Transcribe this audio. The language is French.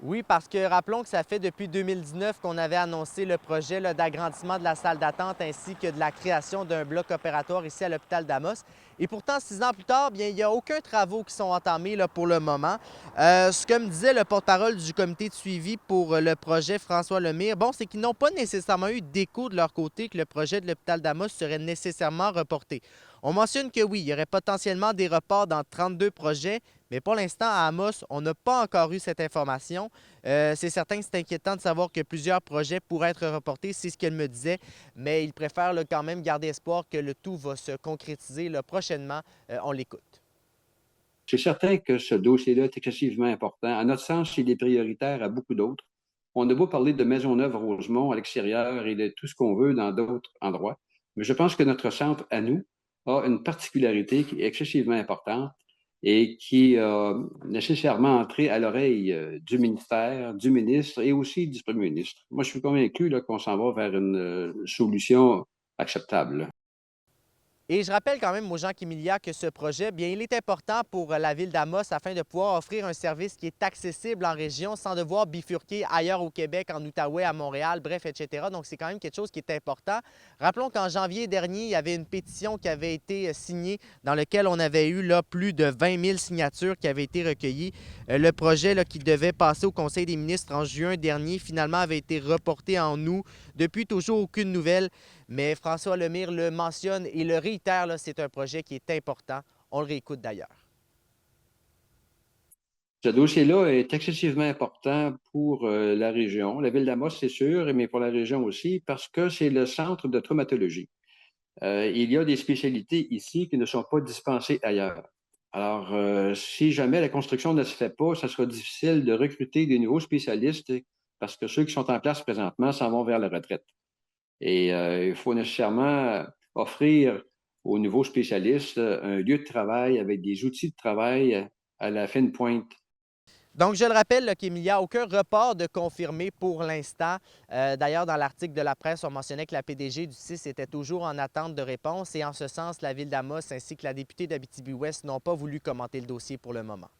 Oui, parce que rappelons que ça fait depuis 2019 qu'on avait annoncé le projet d'agrandissement de la salle d'attente ainsi que de la création d'un bloc opératoire ici à l'hôpital d'Amos. Et pourtant, 6 ans plus tard, bien, il n'y a aucun travaux qui sont entamés pour le moment. Ce que me disait le porte-parole du comité de suivi pour le projet, François Lemire, bon, c'est qu'ils n'ont pas nécessairement eu d'écho de leur côté que le projet de l'hôpital d'Amos serait nécessairement reporté. On mentionne que oui, il y aurait potentiellement des reports dans 32 projets, mais pour l'instant, à Amos, on n'a pas encore eu cette information. C'est certain que c'est inquiétant de savoir que plusieurs projets pourraient être reportés, c'est ce qu'elle me disait, mais il préfère quand même garder espoir que le tout va se concrétiser prochainement. On l'écoute. C'est certain que ce dossier-là est excessivement important. À notre sens, il est prioritaire à beaucoup d'autres. On a beau parler de Maisonneuve-Rosemont à l'extérieur et de tout ce qu'on veut dans d'autres endroits, mais je pense que notre centre, à nous, a une particularité qui est excessivement importante et qui a nécessairement entré à l'oreille du ministère, du ministre et aussi du premier ministre. Moi, je suis convaincu là, qu'on s'en va vers une solution acceptable. Et je rappelle quand même aux gens qui miliaient que ce projet, bien, il est important pour la ville d'Amos afin de pouvoir offrir un service qui est accessible en région sans devoir bifurquer ailleurs au Québec, en Outaouais, à Montréal, bref, etc. Donc, c'est quand même quelque chose qui est important. Rappelons qu'en janvier dernier, il y avait une pétition qui avait été signée dans laquelle on avait eu plus de 20 000 signatures qui avaient été recueillies. Le projet qui devait passer au Conseil des ministres en juin dernier, finalement, avait été reporté en août. Depuis, toujours aucune nouvelle. Mais François Lemire le mentionne et le réitère, c'est un projet qui est important. On le réécoute d'ailleurs. Ce dossier-là est excessivement important pour la région, la ville d'Amos, c'est sûr, mais pour la région aussi, parce que c'est le centre de traumatologie. Il y a des spécialités ici qui ne sont pas dispensées ailleurs. Alors, si jamais la construction ne se fait pas, ça sera difficile de recruter des nouveaux spécialistes parce que ceux qui sont en place présentement s'en vont vers la retraite. Et il faut nécessairement offrir aux nouveaux spécialistes un lieu de travail avec des outils de travail à la fine pointe. Donc, je le rappelle qu'il n'y a aucun report de confirmé pour l'instant. D'ailleurs, dans l'article de la presse, on mentionnait que la PDG du CIS était toujours en attente de réponse et en ce sens, la ville d'Amos ainsi que la députée d'Abitibi-Ouest n'ont pas voulu commenter le dossier pour le moment.